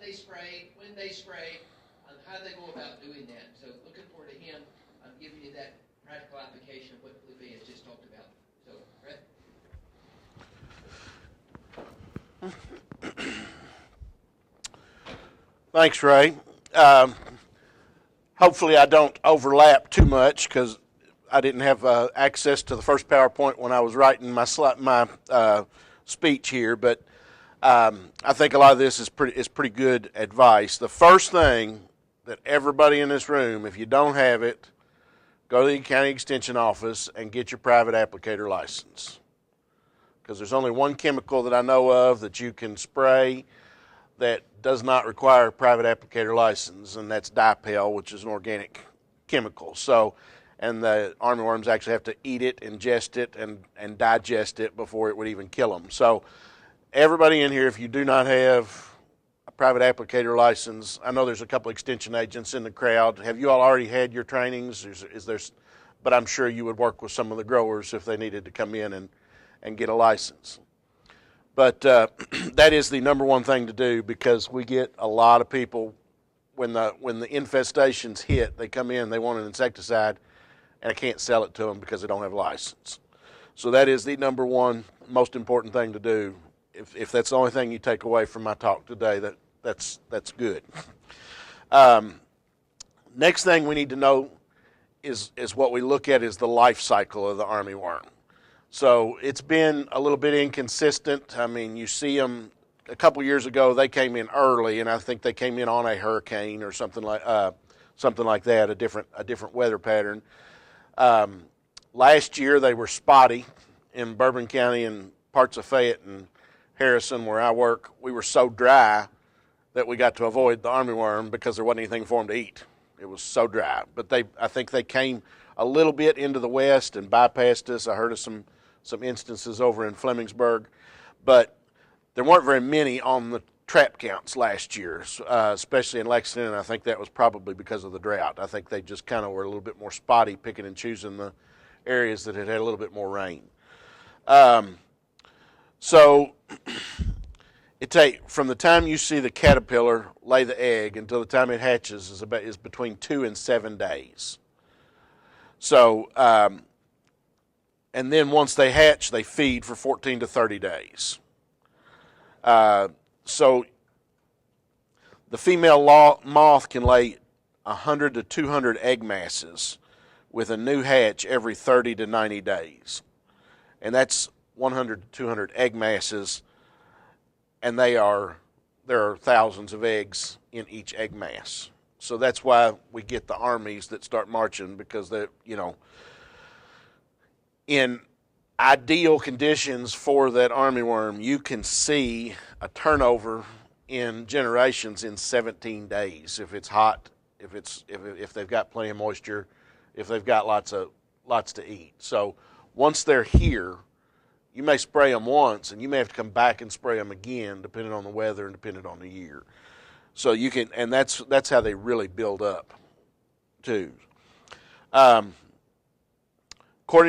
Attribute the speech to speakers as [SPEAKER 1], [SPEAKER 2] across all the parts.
[SPEAKER 1] they spray, when they spray, and how they go about doing that. So looking forward to him giving you that practical application of what Felipe has just talked about. So, Brett?
[SPEAKER 2] Thanks, Ray. Hopefully I don't overlap too much because I didn't have access to the first PowerPoint when I was writing my speech here, but I think a lot of this is pretty good advice. The first thing that everybody in this room, if you don't have it, go to the county extension office and get your private applicator license. Because there's only one chemical that I know of that you can spray that does not require a private applicator license, and that's dipel, which is an organic chemical. So, and the armyworms actually have to eat it, ingest it, and digest it before it would even kill them. So everybody in here, if you do not have a private applicator license, I know there's a couple extension agents in the crowd. Have you all already had your trainings? Is there, but I'm sure you would work with some of the growers if they needed to come in and get a license. But that is the number one thing to do, because we get a lot of people, when the infestations hit, they come in, they want an insecticide, and I can't sell it to them because they don't have a license. So that is the number one most important thing to do. If that's the only thing you take away from my talk today, that's good. Next thing we need to know is what we look at is the life cycle of the armyworm. So it's been a little bit inconsistent. I mean, you see them a couple years ago, they came in early, and I think they came in on a hurricane or something like that, a different weather pattern. Last year they were spotty in Bourbon County and parts of Fayette and Harrison, where I work. We were so dry that we got to avoid the armyworm because there wasn't anything for them to eat. It was so dry. But I think they came a little bit into the west and bypassed us. I heard of some instances over in Flemingsburg, but there weren't very many on the trap counts last year, especially in Lexington, and I think that was probably because of the drought. I think they just kind of were a little bit more spotty, picking and choosing the areas that had a little bit more rain. So from the time you see the caterpillar lay the egg until the time it hatches is between 2 and 7 days. So, and then once they hatch, they feed for 14 to 30 days. So the female moth can lay 100 to 200 egg masses with a new hatch every 30 to 90 days. And that's 100 to 200 egg masses, and there are thousands of eggs in each egg mass. So that's why we get the armies that start marching, because in ideal conditions for that armyworm, you can see a turnover in generations in 17 days. If it's hot, if they've got plenty of moisture, if they've got lots to eat. So once they're here, you may spray them once, and you may have to come back and spray them again, depending on the weather and depending on the year. So you can, and that's how they really build up, too. According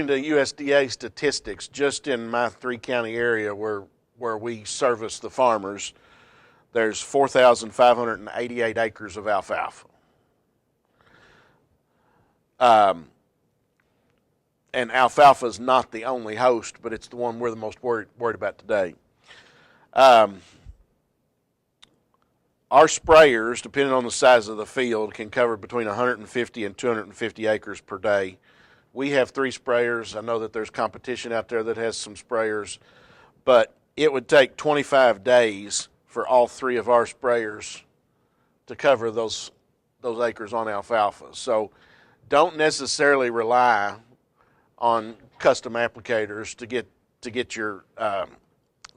[SPEAKER 2] to USDA statistics, just in my 3-county area where we service the farmers, there's 4,588 acres of alfalfa. And alfalfa is not the only host, but it's the one we're the most worried about today. Our sprayers, depending on the size of the field, can cover between 150 and 250 acres per day. We have 3 sprayers. I know that there's competition out there that has some sprayers, but it would take 25 days for all 3 of our sprayers to cover those acres on alfalfa. So don't necessarily rely on custom applicators to get your the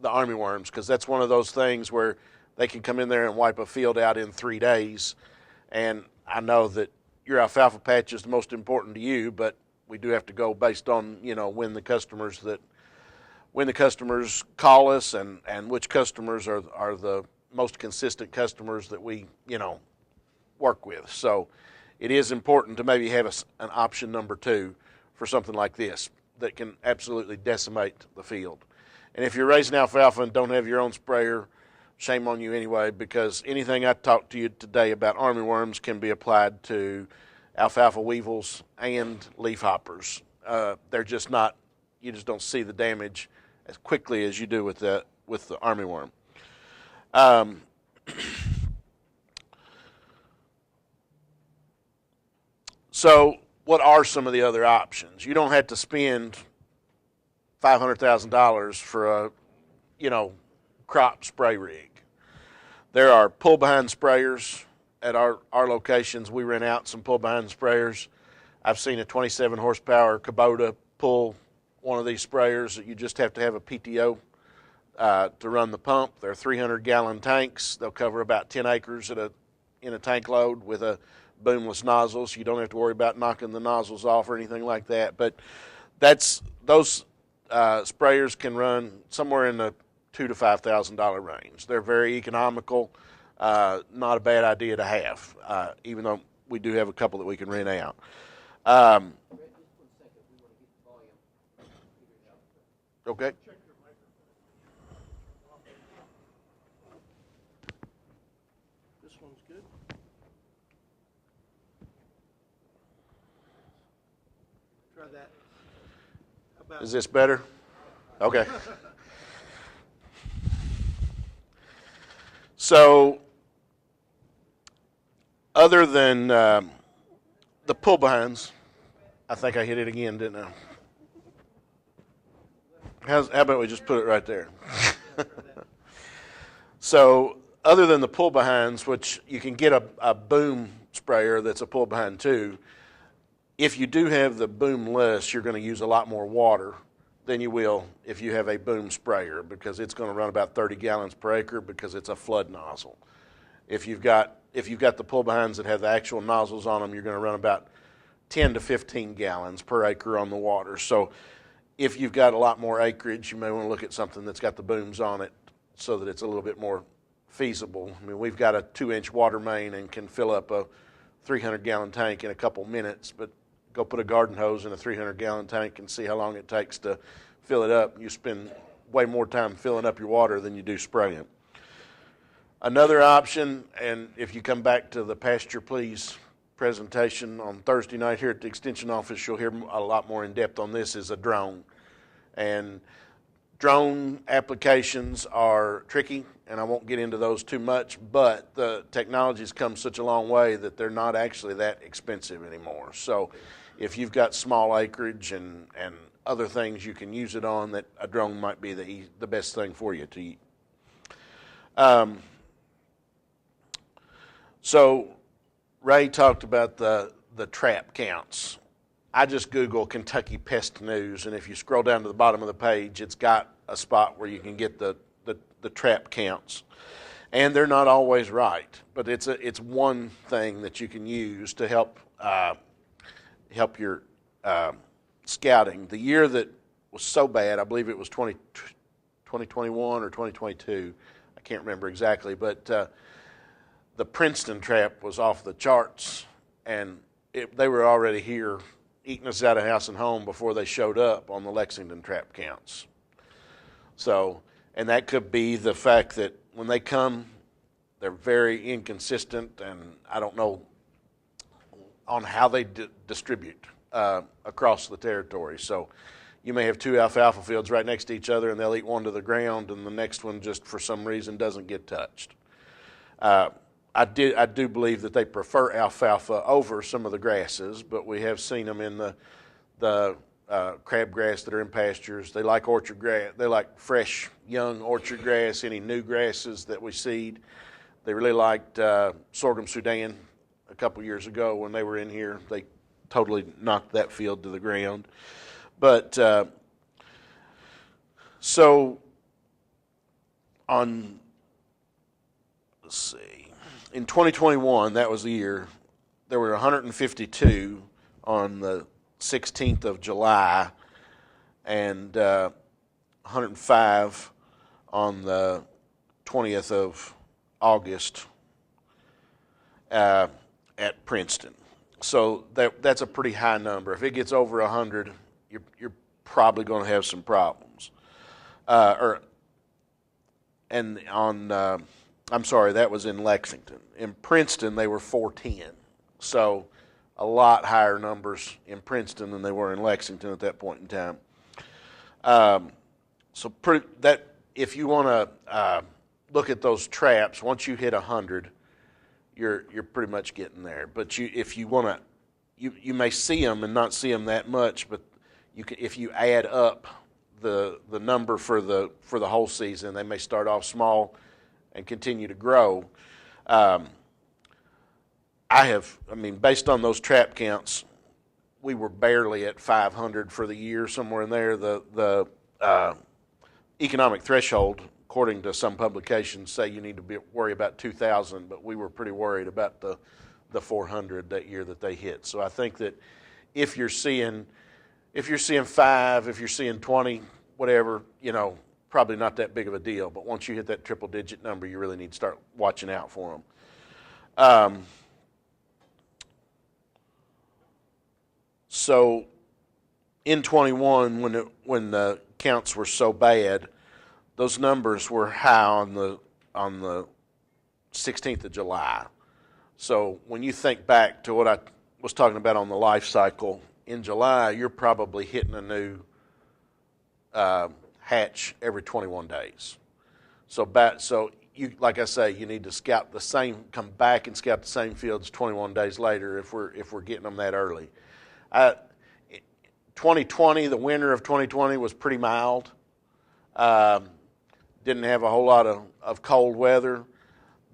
[SPEAKER 2] armyworms, because that's one of those things where they can come in there and wipe a field out in 3 days. And I know that your alfalfa patch is the most important to you, but we do have to go based on when the customers call us and which customers are the most consistent customers that we work with. So it is important to maybe have an option number 2 for something like this that can absolutely decimate the field. And if you're raising alfalfa and don't have your own sprayer, shame on you anyway, because anything I talked to you today about armyworms can be applied to alfalfa weevils and leafhoppers. They're just not, you just don't see the damage as quickly as you do with the armyworm. So what are some of the other options? You don't have to spend $500,000 for a, crop spray rig. There are pull-behind sprayers at our locations. We rent out some pull-behind sprayers. I've seen a 27 horsepower Kubota pull one of these sprayers. You just have to have a PTO to run the pump. They're 300-gallon tanks. They'll cover about 10 acres in a tank load with a boomless nozzle, so you don't have to worry about knocking the nozzles off or anything like that. But those sprayers can run somewhere in the $2,000 to $5,000 range. They're very economical, not a bad idea to have, even though we do have a couple that we can rent out. Okay.
[SPEAKER 3] This one's good. Try that. How about
[SPEAKER 2] Is this better? Okay. So, other than the pull-behinds, I think I hit it again, didn't I? How about we just put it right there? So, other than the pull-behinds, which you can get a boom sprayer that's a pull-behind too, if you do have the boomless, you're going to use a lot more water than you will if you have a boom sprayer, because it's going to run about 30 gallons per acre because it's a flood nozzle. If you've got the pull-behinds that have the actual nozzles on them, you're going to run about 10 to 15 gallons per acre on the water. So if you've got a lot more acreage, you may want to look at something that's got the booms on it so that it's a little bit more feasible. I mean, we've got a 2-inch water main and can fill up a 300-gallon tank in a couple minutes, but go put a garden hose in a 300-gallon tank and see how long it takes to fill it up. You spend way more time filling up your water than you do spraying. Another option, and if you come back to the Pasture Please presentation on Thursday night here at the Extension office, you'll hear a lot more in depth on this, is a drone. And drone applications are tricky, and I won't get into those too much, but the technology's come such a long way that they're not actually that expensive anymore. So if you've got small acreage and other things you can use it on, that a drone might be the best thing for you to eat. So Ray talked about the trap counts. I just Google Kentucky Pest News, and if you scroll down to the bottom of the page, it's got a spot where you can get the trap counts. And they're not always right, but it's one thing that you can use to help your scouting. The year that was so bad, I believe it was 2021 or 2022, I can't remember exactly, but the Princeton trap was off the charts, and they were already here eating us out of house and home before they showed up on the Lexington trap counts. So, and that could be the fact that when they come, they're very inconsistent, and I don't know on how they distribute across the territory. So you may have two alfalfa fields right next to each other, and they'll eat one to the ground, and the next one just for some reason doesn't get touched. I do believe that they prefer alfalfa over some of the grasses, but we have seen them in the crabgrass that are in pastures. They like orchard grass. They like fresh, young orchard grass, any new grasses that we seed. They really liked sorghum Sudan a couple years ago when they were in here. They totally knocked that field to the ground. But so on, let's see, in 2021, that was the year, there were 152 on the 16th of July and 105 on the 20th of August at Princeton. So that's a pretty high number. If it gets over 100, you're probably going to have some problems. And and I'm sorry, that was in Lexington. In Princeton, they were 410. So a lot higher numbers in Princeton than they were in Lexington at that point in time. That if you want to look at those traps, once you hit 100, you're pretty much getting there. But if you want to, you may see them and not see them that much, but if you add up the number for the whole season, they may start off small and continue to grow. Based on those trap counts, we were barely at 500 for the year, somewhere in there. The economic threshold, according to some publications, say you need to worry about 2,000, but we were pretty worried about the 400 that year that they hit. So I think that if you're seeing 5, if you're seeing 20, whatever, probably not that big of a deal. But once you hit that triple-digit number, you really need to start watching out for them. So in 21, when the counts were so bad, those numbers were high on the 16th of July. So when you think back to what I was talking about on the life cycle, in July, you're probably hitting a new hatch every 21 days. So you, like I say, you need to come back and scout the same fields 21 days later if we're getting them that early. 2020, the winter of 2020 was pretty mild. Didn't have a whole lot of cold weather.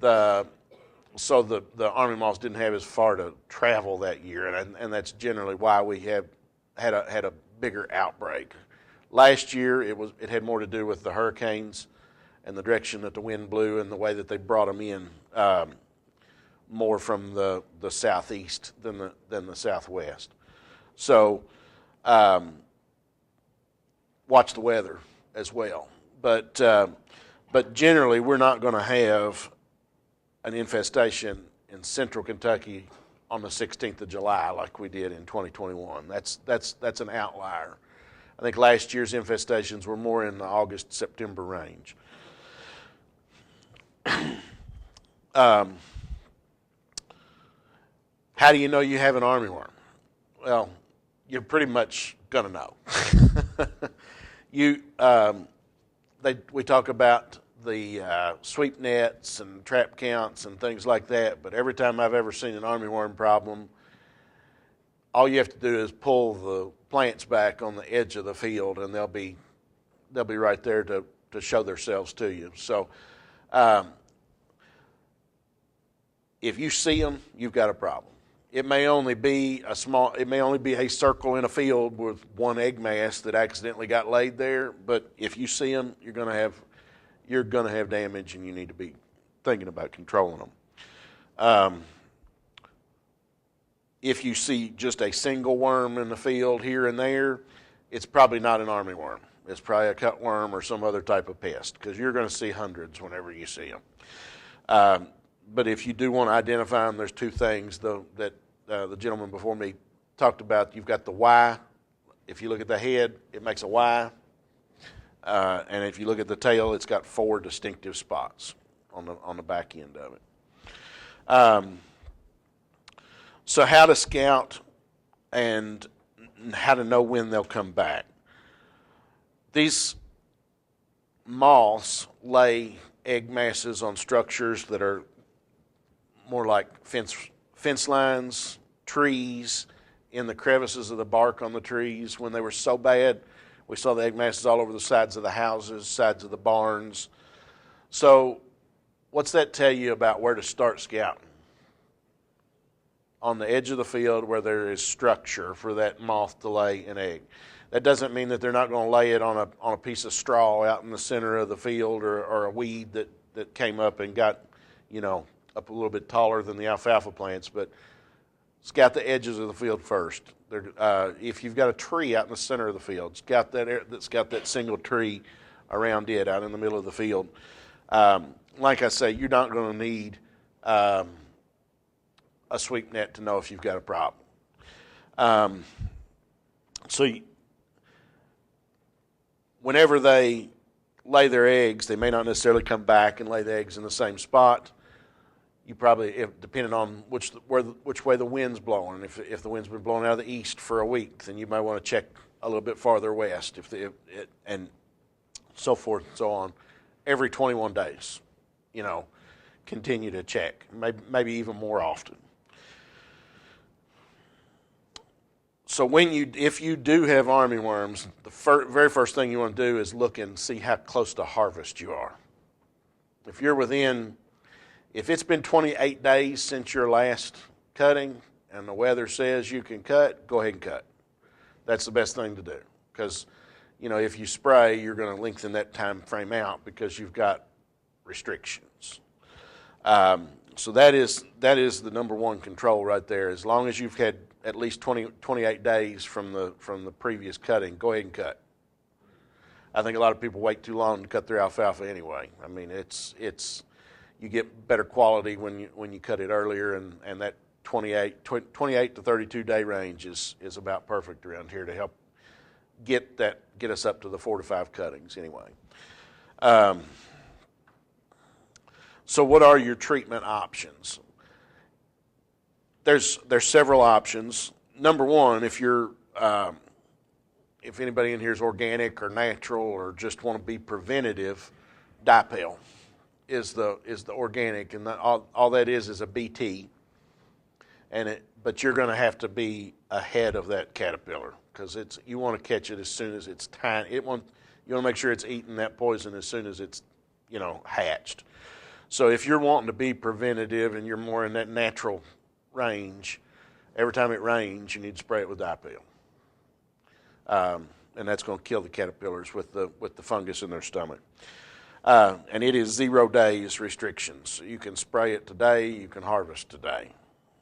[SPEAKER 2] So the army moths didn't have as far to travel that year, and that's generally why we had a bigger outbreak. Last year, it had more to do with the hurricanes and the direction that the wind blew and the way that they brought them in, more from the southeast than the southwest. So watch the weather as well. But generally, we're not going to have an infestation in central Kentucky on the 16th of July like we did in 2021. That's an outlier. I think last year's infestations were more in the August-September range. How do you know you have an armyworm? Well, you're pretty much going to know. We talk about the sweep nets and trap counts and things like that, but every time I've ever seen an armyworm problem, all you have to do is pull the plants back on the edge of the field, and they'll be right there to show themselves to you. So if you see them, you've got a problem. It may only be a circle in a field with one egg mass that accidentally got laid there, but if you see them, you're going to have damage, and you need to be thinking about controlling them. If you see just a single worm in the field here and there, it's probably not an armyworm. It's probably a cutworm or some other type of pest, because you're going to see hundreds whenever you see them. But if you do want to identify them, there's two things that the gentleman before me talked about. You've got the Y. If you look at the head, it makes a Y. And if you look at the tail, it's got 4 distinctive spots on the back end of it. So how to scout and how to know when they'll come back. These moths lay egg masses on structures that are more like fence lines, trees, in the crevices of the bark on the trees. When they were so bad, we saw the egg masses all over the sides of the houses, sides of the barns. So what's that tell you about where to start scouting? On the edge of the field where there is structure for that moth to lay an egg. That doesn't mean that they're not going to lay it on a piece of straw out in the center of the field, or a weed that came up and got, up a little bit taller than the alfalfa plants. But scout the edges of the field first. If you've got a tree out in the center of the field, scout that single tree around it out in the middle of the field. Like I say, you're not going to need a sweep net to know if you've got a problem. Whenever they lay their eggs, they may not necessarily come back and lay the eggs in the same spot. You probably, depending on which way the wind's blowing, if the wind's been blowing out of the east for a week, then you might want to check a little bit farther west, and so forth and so on. Every 21 days, continue to check, maybe even more often. So if you do have armyworms, the very first thing you want to do is look and see how close to harvest you are. If it's been 28 days since your last cutting and the weather says you can cut, go ahead and cut. That's the best thing to do, because if you spray, you're going to lengthen that time frame out because you've got restrictions. So that is the number one control right there. As long as you've had at least 28 days from the previous cutting, go ahead and cut. I think a lot of people wait too long to cut their alfalfa anyway. I mean, you get better quality when you cut it earlier, and that 28 to 32 day range is about perfect around here to help get us up to the 4 to 5 cuttings anyway. So what are your treatment options? There's several options. Number one, if anybody in here is organic or natural or just want to be preventative, Dipel is the organic, and all that is a BT, but you're going to have to be ahead of that caterpillar, because you want to catch it as soon as it's tiny. You want to make sure it's eating that poison as soon as it's hatched. So if you're wanting to be preventative and you're more in that natural range, every time it rains, you need to spray it with Dipel, and that's going to kill the caterpillars with the fungus in their stomach. And it is 0 days restrictions. So you can spray it today, you can harvest today,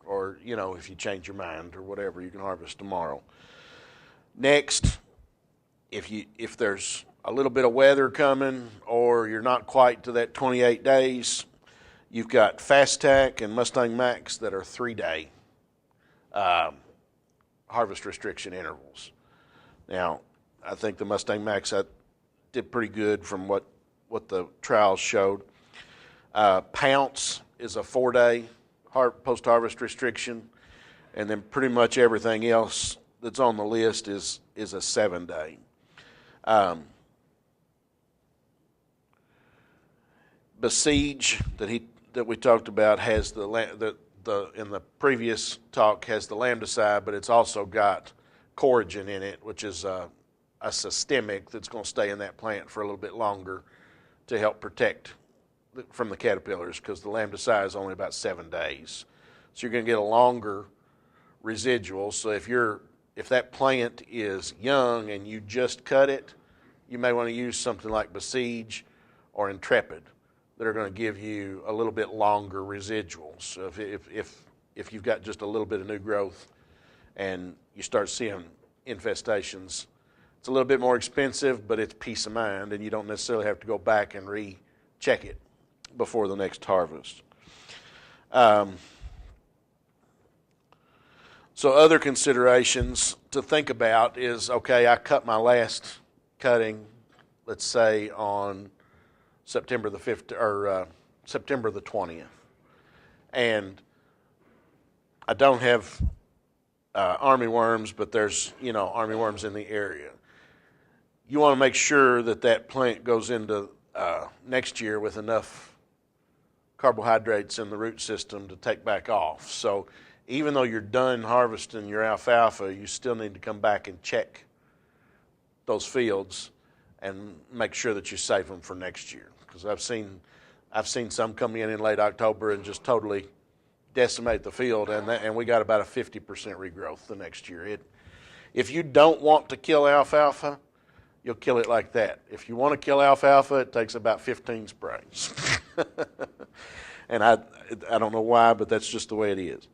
[SPEAKER 2] or if you change your mind or whatever, you can harvest tomorrow. Next, if there's a little bit of weather coming, or you're not quite to that 28 days, you've got Fast Tack and Mustang Max that are 3-day harvest restriction intervals. Now, I think the Mustang Max did pretty good from what the trials showed. Pounce is a 4-day post-harvest restriction, and then pretty much everything else that's on the list is a 7-day. Besiege that we talked about has in the previous talk has the lambdicide, but it's also got coragen in it, which is a systemic that's going to stay in that plant for a little bit longer to help protect from the caterpillars, because the lambdicide is only about 7 days. So you're going to get a longer residual. So if that plant is young and you just cut it, you may want to use something like Besiege or Intrepid that are going to give you a little bit longer residuals. So if you've got just a little bit of new growth and you start seeing infestations, it's a little bit more expensive, but it's peace of mind, and you don't necessarily have to go back and recheck it before the next harvest. So other considerations to think about is, okay, I cut my last cutting, let's say on September the 5th or September the 20th, and I don't have armyworms, but there's armyworms in the area. You want to make sure that plant goes into next year with enough carbohydrates in the root system to take back off. So even though you're done harvesting your alfalfa, you still need to come back and check those fields and make sure that you save them for next year. Because I've seen some come in late October and just totally decimate the field, and we got about a 50% regrowth the next year. If you don't want to kill alfalfa, you'll kill it like that. If you want to kill alfalfa, it takes about 15 sprays. And I don't know why, but that's just the way it is.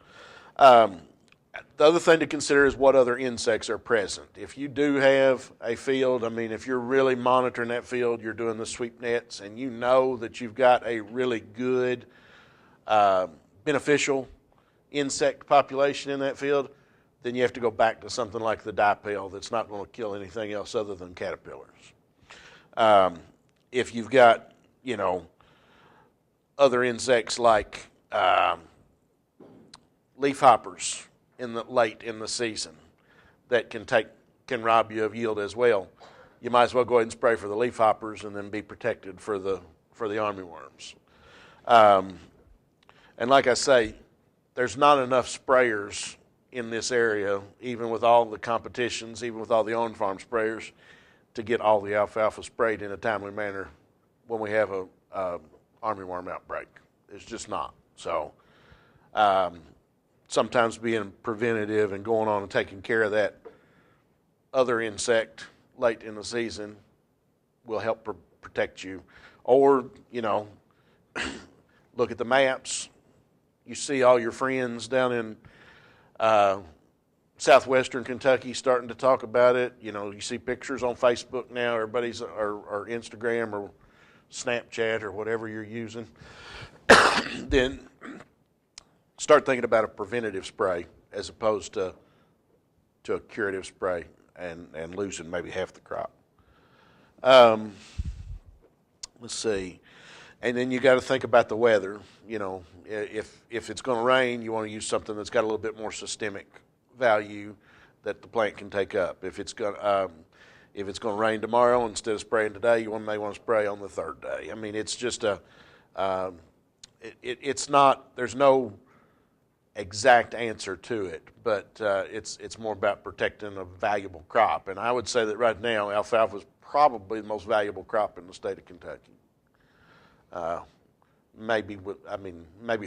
[SPEAKER 2] The other thing to consider is what other insects are present. If you do have a field, if you're really monitoring that field, you're doing the sweep nets, and you know that you've got a really good beneficial insect population in that field, then you have to go back to something like the Dipel that's not going to kill anything else other than caterpillars. if you've got, other insects like leafhoppers late in the season that can rob you of yield as well, you might as well go ahead and spray for the leafhoppers and then be protected for the armyworms. And like I say, there's not enough sprayers in this area, even with all the competitions, even with all the on-farm sprayers, to get all the alfalfa sprayed in a timely manner when we have a armyworm outbreak. It's just not. So sometimes being preventative and going on and taking care of that other insect late in the season will help protect you. Or, look at the maps. You see all your friends down in southwestern Kentucky starting to talk about it. You see pictures on Facebook now, everybody's, or Instagram or Snapchat or whatever you're using. Then start thinking about a preventative spray as opposed to a curative spray and losing maybe half the crop. Let's see. And then you got to think about the weather. If it's going to rain, you want to use something that's got a little bit more systemic value that the plant can take up. If it's going to rain tomorrow, instead of spraying today, you may want to spray on the third day. I mean, it's just it's not. There's no exact answer to it, but it's more about protecting a valuable crop. And I would say that right now, alfalfa is probably the most valuable crop in the state of Kentucky. Maybe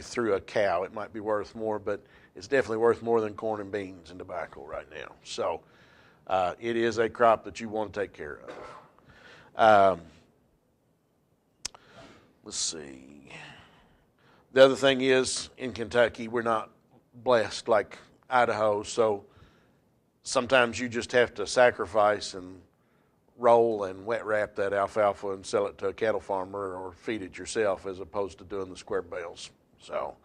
[SPEAKER 2] through a cow it might be worth more, but it's definitely worth more than corn and beans and tobacco right now. So it is a crop that you want to take care of. Let's see. The other thing is, in Kentucky, we're not blessed like Idaho, so sometimes you just have to sacrifice and roll and wet wrap that alfalfa and sell it to a cattle farmer or feed it yourself as opposed to doing the square bales. So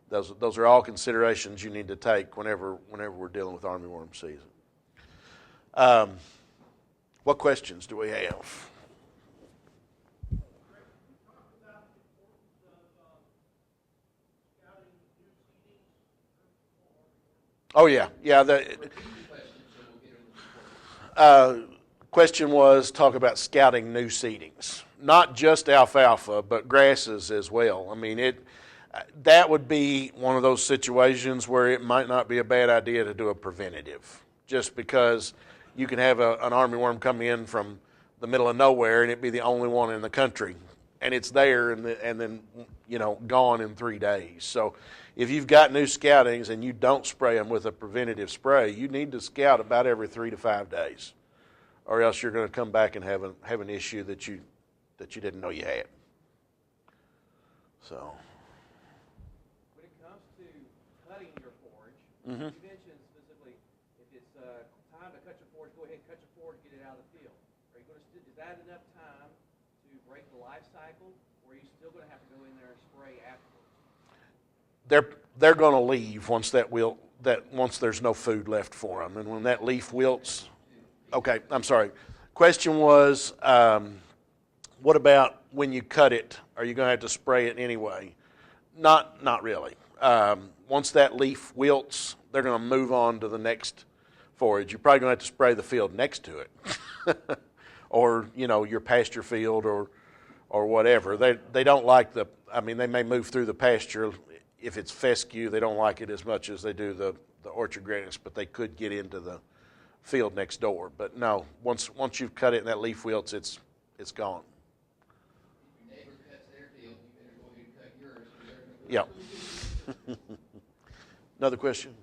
[SPEAKER 2] those are all considerations you need to take whenever we're dealing with armyworm season. What questions do we have? Oh yeah. Question was talk about scouting new seedings, not just alfalfa, but grasses as well. I mean, that would be one of those situations where it might not be a bad idea to do a preventative, just because you can have an armyworm come in from the middle of nowhere and it be the only one in the country, and it's there and then gone in 3 days. So if you've got new scoutings and you don't spray them with a preventative spray, you need to scout about every 3 to 5 days, or else you're going to come back and have an issue that you didn't know you had. So
[SPEAKER 4] when it comes to cutting your forage,
[SPEAKER 2] mm-hmm.
[SPEAKER 4] you mentioned specifically if it's time to cut your forage, go ahead and cut your forage, get it out of the field. Are you going to? Is that enough time to break the life cycle, or are you still going to have to go in there and spray afterwards?
[SPEAKER 2] They're going to leave once once there's no food left for them, and when that leaf wilts. Okay, I'm sorry. Question was, what about when you cut it? Are you going to have to spray it anyway? Not really. Once that leaf wilts, they're going to move on to the next forage. You're probably going to have to spray the field next to it, or your pasture field or whatever. They don't like they may move through the pasture. If it's fescue, they don't like it as much as they do the orchard grass, but they could get into the field next door. But no, once you've cut it and that leaf wilts, it's gone.
[SPEAKER 1] Your neighbor cuts their field, you better go ahead and cut yours.
[SPEAKER 2] Yeah. Another question?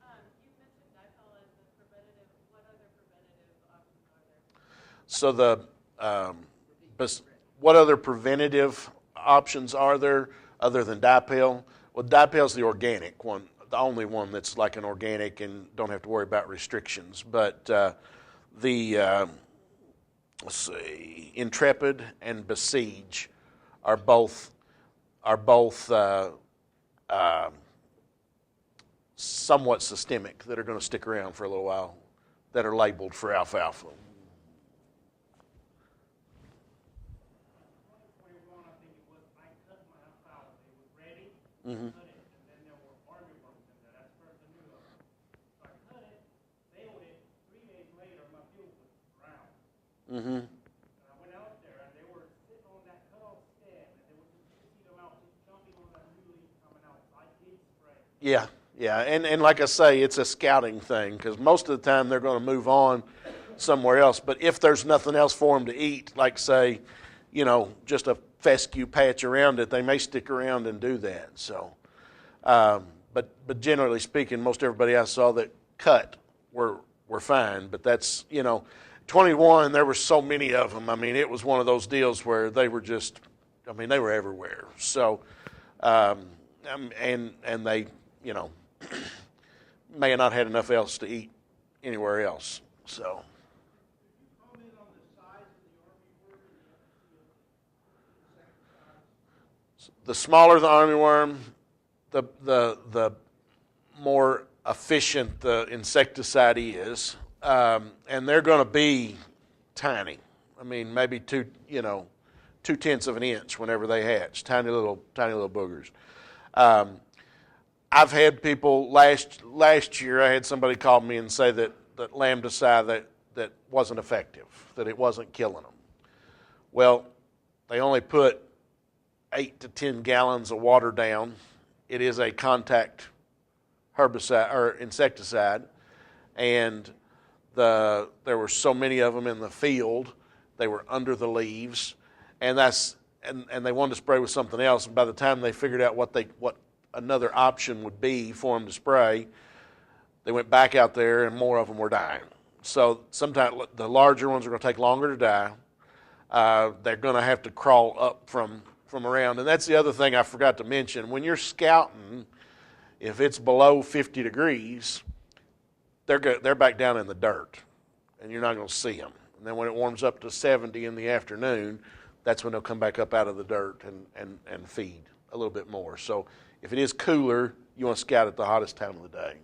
[SPEAKER 5] You mentioned dipel as a preventative. What other preventative options are there?
[SPEAKER 2] So what other preventative options are there other than dipel? Well, dipel's the organic one, the only one that's like an organic and don't have to worry about restrictions. But let's see, Intrepid and Besiege are both somewhat systemic that are going to stick around for a little while, that are labeled for alfalfa. Mhm.
[SPEAKER 6] cut it, and then there were armyworms in there. That's the first I knew of it. So I cut it, baled it. 3 days later, my field was brown.
[SPEAKER 2] Mm-hmm.
[SPEAKER 6] And I went out there, and they were sitting on that cut-off stem, and they would just see them out, just jumping on that new leaf coming out. So I did spray.
[SPEAKER 2] Yeah, yeah, and like I say, it's a scouting thing because most of the time they're going to move on somewhere else. But if there's nothing else for them to eat, like say, just a fescue patch around it, they may stick around and do that. So, but generally speaking, most everybody I saw that cut were fine. But that's 21. There were so many of them. I mean, it was one of those deals where they were just, they were everywhere. So, and they, may have not had enough else to eat anywhere else. So.
[SPEAKER 3] Comment on the size of the armyworm and the
[SPEAKER 2] The smaller the armyworm, the more efficient the insecticide is, and they're going to be tiny. I mean, maybe 2/10 of an inch whenever they hatch. Tiny little boogers. I've had people last year. I had somebody call me and say that lambdicide that wasn't effective, that it wasn't killing them. Well, they only put 8 to 10 gallons of water down. It is a contact herbicide or insecticide, and there were so many of them in the field. They were under the leaves, and they wanted to spray with something else. And by the time they figured out what another option would be for them to spray, they went back out there, and more of them were dying. So sometimes the larger ones are going to take longer to die. They're going to have to crawl up from around. And that's the other thing I forgot to mention. When you're scouting, if it's below 50 degrees, they're back down in the dirt, and you're not going to see them. And then when it warms up to 70 in the afternoon, that's when they'll come back up out of the dirt and feed a little bit more. So if it is cooler, you want to scout at the hottest time of the day.